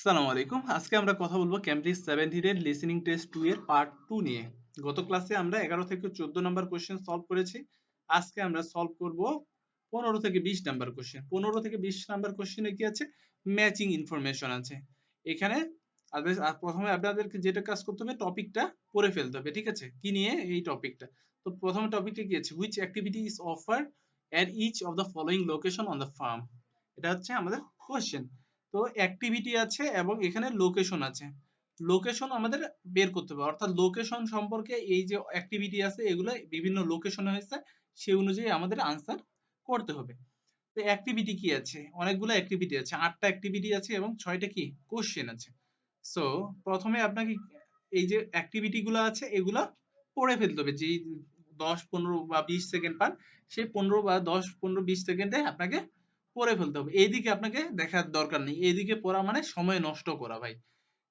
আসসালামু আলাইকুম। আজকে আমরা কথা বলবো ক্যামব্রিজ 17 এর লিসেনিং টেস্ট 2 এর পার্ট 2 নিয়ে। গত ক্লাসে আমরা 11 থেকে 14 নাম্বার কোশ্চেন সলভ করেছি। আজকে আমরা সলভ করব 15 থেকে 20 নাম্বার কোশ্চেন। 15 থেকে 20 নাম্বার কোশ্চেনে কি আছে? ম্যাচিং ইনফরমেশন আছে। এখানে প্রথমে আপনাদেরকে যেটা কাজ করতে হবে টপিকটা পড়ে ফেলতে হবে, ঠিক আছে? কি নিয়ে এই টপিকটা? তো প্রথম টপিকটা কি আছে? Which activity is offered at each of the following location on the farm. এটা হচ্ছে আমাদের কোশ্চেন। তো অ্যাক্টিভিটি আছে এবং এখানে লোকেশন আছে। লোকেশন আমাদের বের করতে হবে, অর্থাৎ লোকেশন সম্পর্কে এই যে অ্যাক্টিভিটি আছে এগুলো বিভিন্ন লোকেশনে হয়েছে, সেই অনুযায়ী আমাদের আনসার করতে হবে। তো অ্যাক্টিভিটি কি আছে? অনেকগুলো অ্যাক্টিভিটি আছে, 8টা অ্যাক্টিভিটি আছে এবং 6টা কি কোশ্চেন আছে। সো প্রথমে আপনাকে এই যে অ্যাক্টিভিটি গুলো আছে এগুলা পড়ে ফেলতে হবে। যে 10 15 বা 20 সেকেন্ড পান, সেই 15 বা 10 15 20 সেকেন্ডে আপনাকে পড়ে ফেলতে হবে। এইদিকে আপনাকে দেখার দরকার নেই, এইদিকে পড়া মানে সময় নষ্ট করা ভাই।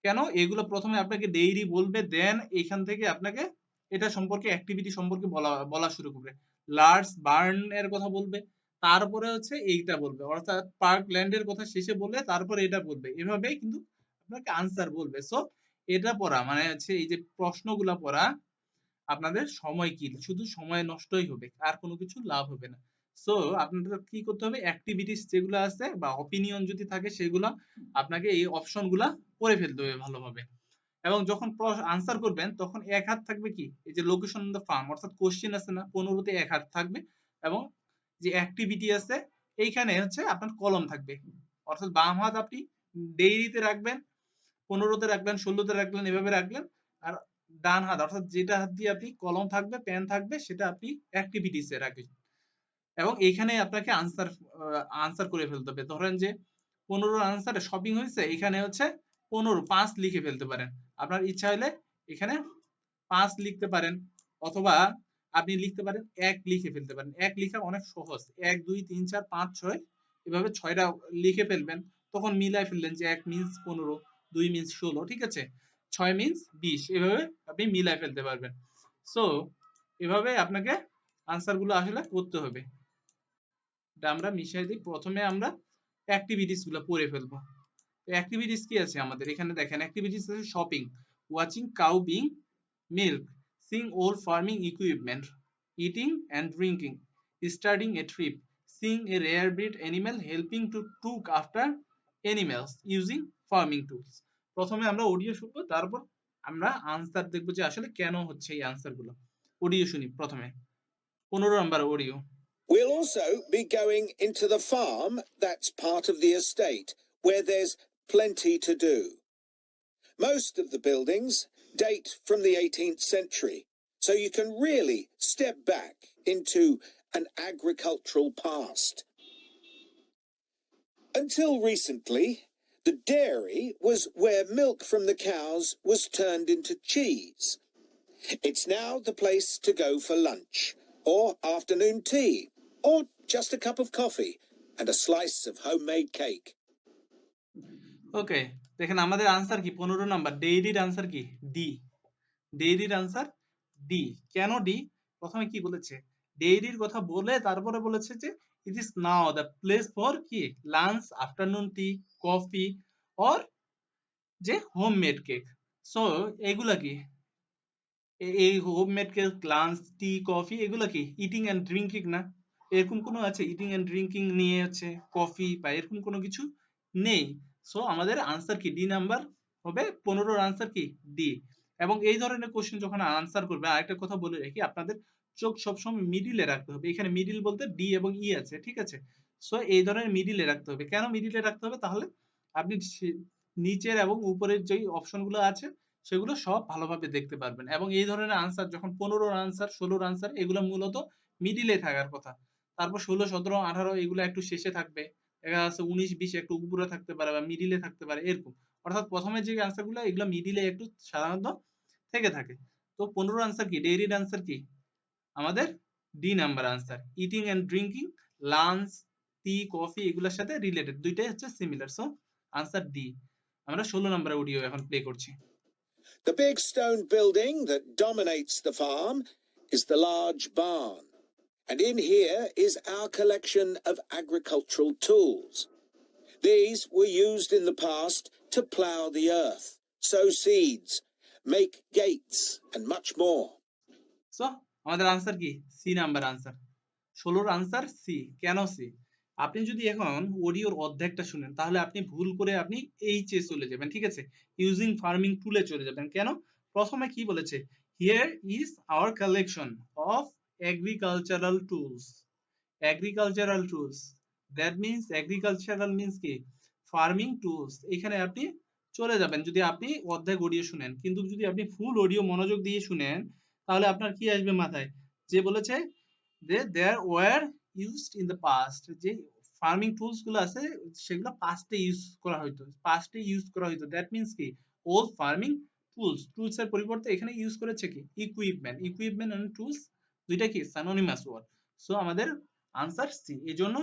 কেন? এগুলো প্রথমে আপনাকে ডেইলি বলবে, দেন এখান থেকে আপনাকে এটা সম্পর্কে অ্যাক্টিভিটি সম্পর্কে বলা বলা শুরু করবে। লার্জ বার্ন এর কথা বলবে, তারপরে হচ্ছে এইটা বলবে, অর্থাৎ পার্ক ল্যান্ডের কথা শেষে বললে তারপরে এটা বলবে। এভাবেই কিন্তু আপনাকে আনসার বলবে। সো এটা পড়া মানে হচ্ছে এই যে প্রশ্নগুলা পড়া আপনাদের সময় কি, শুধু সময় নষ্টই হবে, আর কোনো কিছু লাভ হবে না। সো আপনাদের কি করতে হবে? অ্যাক্টিভিটিস যেগুলো আছে বা অপিনিয়ন যদি থাকে সেগুলো আপনাকে এই অপশনগুলা পড়ে ফেলতে হবে ভালোভাবে। এবং যখন আনসার করবেন তখন এক হাত থাকবে কি এই যে লোকেশন অন দ্য ফার্ম, অর্থাৎ কোশ্চেন আছে না, 15তে এক হাত থাকবে এবং যে অ্যাক্টিভিটি আছে এইখানে হচ্ছে আপনার কলম থাকবে, অর্থাৎ বাম হাত আপনি ডেইরিতে রাখবেন, 15তে রাখলেন, 16তে রাখলেন, এভাবে রাখলেন। আর ডান হাত অর্থাৎ যেটা হাত দিয়ে আপনি কলম থাকবে পেন থাকবে সেটা আপনি অ্যাক্টিভিটিসে রাখবেন এবং এইখানে আপনাকে আনসার করে ফেলতে হবে। ধরেন যে 15 আনসারে শপিং হয়েছে, এখানে হচ্ছে 5 লিখে ফেলতে পারেন। আপনার ইচ্ছা হলে এখানে 5 লিখতে পারেন, অথবা আপনি লিখতে পারেন 1 লিখে ফেলতে পারেন। 1 লিখা অনেক সহজ। 1 2 3 4 5 6 এভাবে 6টা লিখে ফেলবেন। তখন মিলাই ফেললেন যে 1 মিন্স 15, 2 মিন্স 16, ঠিক আছে? 6 মিন্স 20, এভাবে আপনি মিলাই ফেলতে পারবেন। সো এভাবে আপনাকে আনসার গুলো আসলে করতে হবে। এটা আমরা মিশাই দিই। প্রথমে আমরা অ্যাক্টিভিটিস গুলো পড়ে ফেলবো। অ্যাক্টিভিটিস কি আছে আমাদের এখানে? দেখেন অ্যাক্টিভিটিস আছে shopping, watching cow being milk, Singh old farming equipment, eating and drinking, starting a trip, Singh a rare breed animal, helping two took after animals, using farming tools. প্রথমে আমরা অডিও শুনবো, তারপর আমরা আনসার দেখবো যে আসলে কেন হচ্ছে এই আনসার গুলো। অডিও শুনি প্রথমে, 15 নম্বর audio. We'll also be going into the farm that's part of the estate, where there's plenty to do. Most of the buildings date from the 18th century, so you can really step back into an agricultural past. Until recently, the dairy was where milk from the cows was turned into cheese. It's now the place to go for lunch, or afternoon tea, or just a cup of coffee and a slice of homemade cake. Okay, দেখেন আমাদের answer কি? 15 number ডেইরির answer কি? D. ডেইরির answer D. কেন D? প্রথমে কি বলেছে? ডেইরির কথা বলে তারপরে বলেছে যে it is now the place for কি lunch, afternoon tea, coffee or যে হোমমেড কেক। সো এগুলা কি? এই homemade cake, lunch, tea, coffee এগুলো কি ইটিং এন্ড ড্রিঙ্কিং না? এরকম কোনো আছে ইটিং এন্ড ড্রিঙ্কিং নিয়ে হচ্ছে কফি বা এরকম কোনো কিছু নেই। সো আমাদের আনসার কি? ডি নাম্বার হবে। 15 আনসার কি? ডি। এবং এই ধরনের কোশ্চেন যখন আনসার করবে, আরেকটা কথা বলে রাখি, আপনাদের চোখ সবসময় মিডিলে রাখতে হবে। এখানে মিডিল বলতে ডি এবং ই আছে, ঠিক আছে? সো এই ধরনের মিডিলে রাখতে হবে। কেন মিডিলে রাখতে হবে? তাহলে আপনি নিচের এবং উপরের যেই অপশনগুলো আছে সেগুলো সব ভালোভাবে দেখতে পারবেন। এবং এই ধরনের আনসার যখন 15 আনসার, 16 আনসার এগুলো মূলত মিডিলে থাকার কথা। তারপর 16 17 18 এগুলো একটু শেষে থাকবে। দেখা যাচ্ছে 19 20 একটু উপরে থাকতে পারে বা মিডিলে থাকতে পারে এরকম। অর্থাৎ প্রথমে যে আনসারগুলো এগুলো মিডিলে একটু সাধারণত থেকে থাকে। তো 15 আনসার কি? ডেইরির আনসার কি? আমাদের D number answer. Eating and drinking, lunch, tea, coffee এগুলোর সাথে রিলেটেড, দুইটাই হচ্ছে সিমিলার। So answer D. আমরা 16 নম্বরের অডিও এখন প্লে করছি। The big stone building that dominates the farm is the large barn. And in here is our collection of agricultural tools. These were used in the past to plough the earth, sow seeds, make gates, and much more. So আমাদের answer কি? C number answer. 16 answer C. কেন C? আপনি যদি এখন অডিওর অর্ধেকটা শুনেন তাহলে আপনি ভুল করে আপনি এইচ এ চলে যাবেন, ঠিক আছে? ইউজিং ফার্মিং টুলে চলে যাবেন। কেন? প্রথমে কি বলেছে? Here is our collection of agricultural tools. Agricultural tools, that means agricultural means কি? Farming tools. এখানে আপনি চলে যাবেন যদি আপনি অর্ধেক অডিও শুনেন, কিন্তু যদি আপনি ফুল অডিও মনোযোগ দিয়ে শুনেন তাহলে আপনার কি আসবে মাথায়? যে বলেছে যে there were used in the past, যে ফার্মিং টুলস গুলো আছে সেগুলো পাস্টে ইউজ করা হইতো, পাস্টে ইউজ করা হইতো। দ্যাট মিনস কি? ওল্ড ফার্মিং টুলস, টুলস এর পরিবর্তে এখানে ইউজ করেছে কি? ইকুইপমেন্ট। ইকুইপমেন্ট এন্ড টুলস দুইটা কি সিনোনিমাস ওয়ার্ড। সো আমাদের আনসার সি। এই জন্য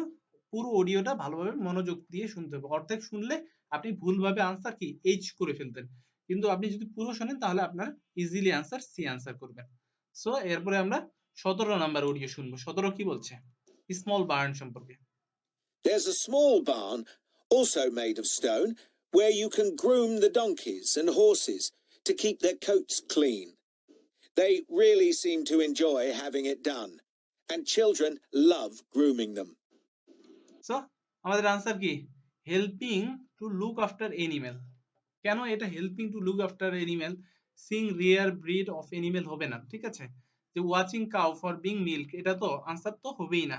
পুরো অডিওটা ভালোভাবে মনোযোগ দিয়ে শুনতে হবে। অর্ধেক শুনলে আপনি ভুলভাবে আনসার কি এইচ করে ফেলতেন, কিন্তু আপনি যদি পুরো শোনেন তাহলে আপনার ইজিলি আনসার সি আনসার করবেন। সো এরপরে আমরা 17 নাম্বার অডিও শুনবো। 17 কি বলছে স্মল বার্ন সম্পর্কে? There's a small barn, also made of stone, where you can groom the donkeys and horses to keep their coats clean. They really seem to enjoy having it done, and children love grooming them. So আমাদের answer কি? Helping to look after animal. কেন এটা helping to look after animal? সিং rear breed of animal হবে না, ঠিক আছে? যে watching cow for being milk, এটা তো আনসার তো হবেই না।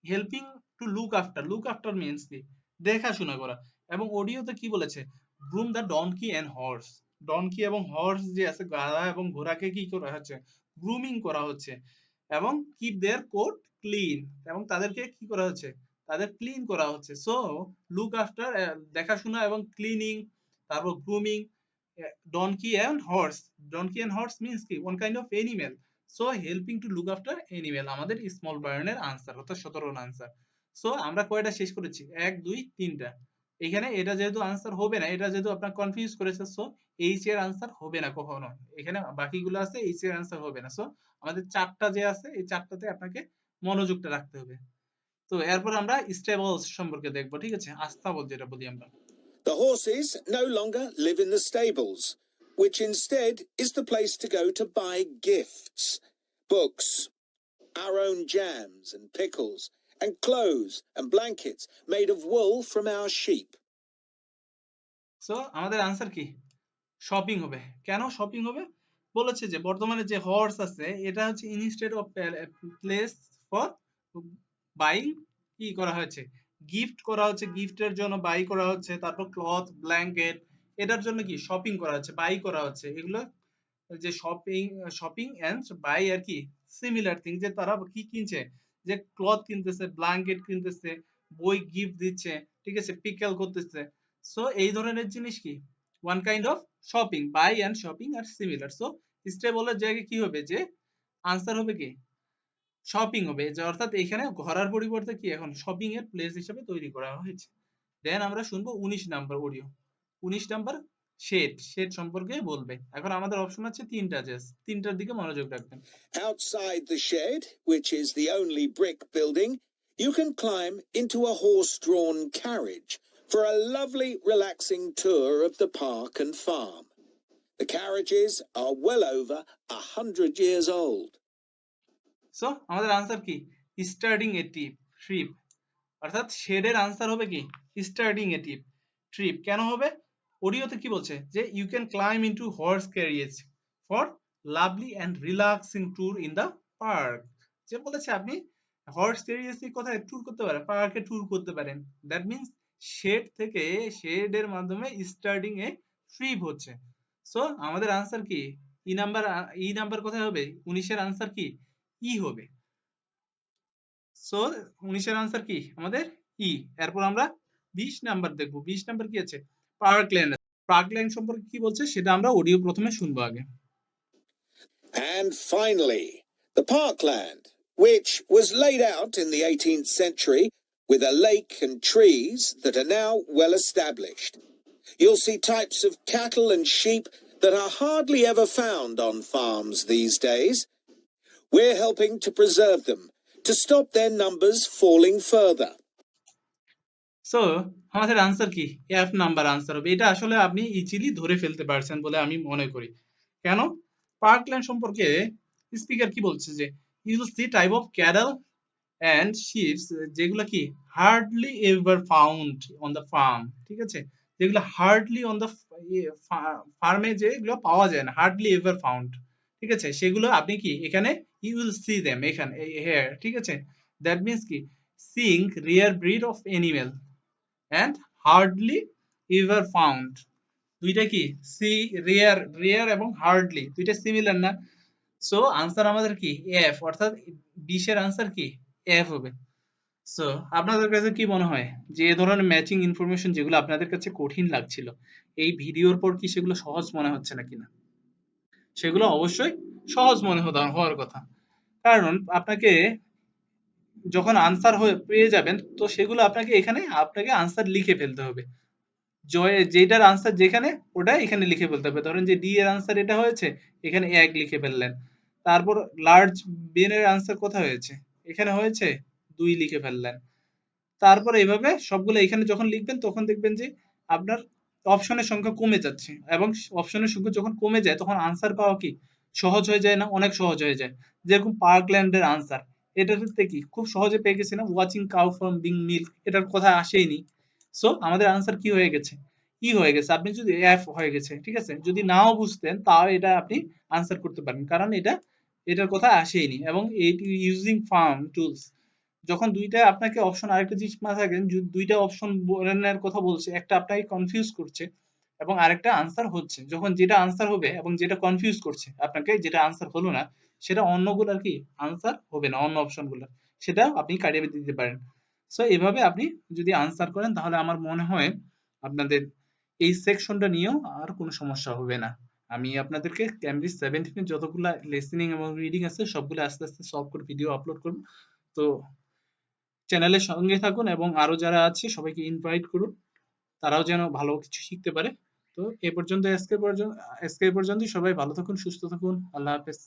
Helping to look after, look after means কি? দেখাশোনা করা। এবং অডিওতে কি বলেছে? Groom the donkey and horse. Donkey এবং হর্স যে আছে, গাধা এবং ঘোড়াকে কি করা হচ্ছে? গ্রুমিং করা হচ্ছে। এবং কিপ দেয়ার কোট ক্লিন, এবং তাদেরকে কি করা হচ্ছে? তাদের ক্লিন করা হচ্ছে। সো লুক আফটার, দেখাশোনা এবং ক্লিনিং, তারপর grooming, donkey and horse. Donkey and horse means কি? One kind of animal. So helping to look after animal আমাদের স্মল বার্নের আনসার, অর্থাৎ 17 আনসার। সো আমরা কয়টা শেষ করেছি? 1 2 3টা। এখানে এটা যেহেতু আনসার হবে না, এটা যেহেতু আপনার কনফিউজ করেছে, সো এইচ এর আনসার হবে না কখনো। এখানে বাকিগুলো আছে, এইচ এর আনসার হবে না। সো আমাদের 4টা যে আছে এই 4টাতে আপনাকে মনোযোগটা রাখতে হবে। তো এরপর আমরা স্টেবলস সম্পর্কে দেখবো, ঠিক আছে? আস্তাবল যেটা বলি আমরা। The horses no longer live in the stables, which instead is the place to go to buy gifts, books, our own jams and pickles, and clothes and blankets made of wool from our sheep. So আমাদের answer কি? Shopping হবে। কেন shopping হবে? বলেছে যে বর্তমানে যে horse আছে এটা হচ্ছে instead of place for buying, কি করা হয়েছে? গিফট করা হচ্ছে, গিফটের জন্য বাই করা হচ্ছে। তারপর ক্লথ, ব্ল্যাঙ্কেট, এটার জন্য কি শপিং করা হচ্ছে, বাই করা হচ্ছে। এগুলো যে শপিং, শপিং এন্ড বাই আর কি সিমিলার থিং, যে তারা কি কিনছে? যে ক্লথ কিনতেছে, ব্ল্যাঙ্কেট কিনতেছে, বই গিফট দিচ্ছে, ঠিক আছে, পিকেল করতেছে। সো এই ধরনের জিনিস কি? One kind of shopping. Buy and shopping আর সিমিলার। সো স্টেবলের জায়গায় কি হবে? যে আনসার হবে কি? শপিং হবে। যে অর্থাৎ এখানে ঘোরার পরিবর্তে কি এখন শপিং এর প্লেস হিসেবে তৈরি করা হয়েছে। দেন আমরা শুনবো 19 number audio. 19 number shade. Shade সম্পর্কে বলবে। এখন আমাদের অপশন আছে 3টা, জাস্ট 3টার দিকে মনোযোগ রাখবেন। Outside the shed, which is the only brick building, you can climb into a horse-drawn carriage for a lovely, relaxing tour of the park and farm. The carriages are well over 100 years old. So আমাদের answer কি? Starting a trip. অর্থাৎ শেডের answer হবে কি? Starting a trip. কেন হবে? অডিওতে কি বলছে? যে you can climb into horse carriage for lovely and relaxing tour in the park. যে বলেছে আপনি হর্স ক্যারিয়েজ এ কোথায় ট্যুর করতে পারেন? পার্কে ট্যুর করতে পারেন। দ্যাট মিনস শেড থেকে, শেডের মাধ্যমে স্টার্টিং এ ট্রিপ হচ্ছে। সো আমাদের আনসার কি? ই নাম্বার কোথায় হবে? 19 এর আনসার কি? ই হবে। সো 19 এর আনসার কি আমাদের? ই। এরপর আমরা 20 নাম্বার দেখব। 20 নাম্বার কি আছে? পার্কল্যান্ড। পার্কল্যান্ড সম্পর্কে কি বলছে সেটা আমরা অডিও প্রথমে শুনবো আগে। And finally, the parkland, which was laid out in the 18th century with a lake and trees that are now well established. You'll see types of cattle and sheep that are hardly ever found on farms these days. We're helping to preserve them to stop their numbers falling further. So আমাদের answer কি? F number answer হবে। এটা আসলে আপনি easily ধরে ফেলতে পারছেন বলে আমি মনে করি। কেন? পার্কল্যান্ড সম্পর্কে স্পিকার কি বলছে যে you see type of cattle and sheeps যেগুলো কি hardly ever found on the farm, ঠিক আছে, যেগুলো হার্ডলি অন দ্য ফার্মে যেগুলো পাওয়া যায় না, হার্ডলি এভার ফাউন্ড, ঠিক আছে, সেগুলো আপনি কি এখানে ইউ উইল সি দেম এখানে হেয়ার, ঠিক আছে। দ্যাট মিন্স কি Singh rare breed of animal and hardly ever found, দুইটা কি সি, রেয়ার, রেয়ার এবং হার্ডলি দুইটা সিমিলার না? সো আনসার আমাদের কি এফ, অর্থাৎ 20 এর আনসার কি এফ হবে। সো আপনাদের কাছে কি মনে হয় যে এ ধরনের ম্যাচিং ইনফরমেশন যেগুলো আপনাদের কাছে কঠিন লাগছিল, এই ভিডিওর পর কি সেগুলো সহজ মনে হচ্ছে নাকি না? সেগুলো অবশ্যই সহজ মনে হওয়ার কথা, কারণ আপনাকে যখন আনসার হয়ে পেয়ে যাবেন তো সেগুলো আপনাকে এখানে আপনাকে আনসার লিখে ফেলতে হবে। যেটার আনসার যেখানে ওটা এখানে লিখে ফেলতে হবে। ধরেন যে ডি এর আনসার এটা হয়েছে, এখানে এক লিখে ফেললেন। তারপর লার্জ বিন এর আনসার কোথায় হয়েছে, এখানে হয়েছে, দুই লিখে ফেললেন। তারপর এইভাবে সবগুলো এখানে যখন লিখবেন তখন দেখবেন যে আপনার অপশনের সংখ্যা কমে যাচ্ছে, এবং অপশনের সংখ্যা যখন কমে যায় তখন আনসার পাওয়া কি সহজ হয়ে যায় না? অনেক সহজ হয়ে যায়। যেরকম পার্কল্যান্ডের আনসার, এটাতে কি খুব সহজে পেয়ে গেছি না, watching cow from being milk, এটার কথা আসেইনি। সো আমাদের আনসার কি হয়ে গেছে, ই হয়ে গেছে, আপনি যদি এফ হয়ে গেছে, ঠিক আছে, যদি নাও বুঝতেন তাও এটা আপনি আনসার করতে পারেন, কারণ এটা এটার কথা আসেইনি। এবং এইট ইউজিং ফার্ম টুলস, যখন দুইটা আপনাকে অপশন, আরেকটা জিনিস মাথায় রাখবেন, দুইটা অপশন বলার কথা বলছে, একটা আপনাকে কনফিউজ করছে এবং আরেকটা আনসার হচ্ছে, যখন যেটা আনসার হবে এবং যেটা কনফিউজ করছে আপনাকে, যেটা আনসার হলো না সেটা অন্যগুলোর কি আনসার হবে না, অন্য অপশনগুলো, সেটা আপনি কাটিয়ে দিতে পারেন। সো এভাবে আপনি যদি আনসার করেন তাহলে আমার মনে হয় আপনাদের এই সেকশনটা নিয়েও আর কোনো সমস্যা হবে না। আমি আপনাদেরকে ক্যামব্রিজ 17 যতগুলা লিসেনিং এবং রিডিং আছে সবগুলো আস্তে আস্তে সলভ করে ভিডিও আপলোড করব। তো চ্যানেলের সঙ্গে থাকুন এবং আরো যারা আছে সবাইকে ইনভাইট করুন, তারাও যেন ভালো কিছু শিখতে পারে। তো এ পর্যন্ত, আজকে পর্যন্তই, সবাই ভালো থাকুন, সুস্থ থাকুন, আল্লাহ হাফেজ।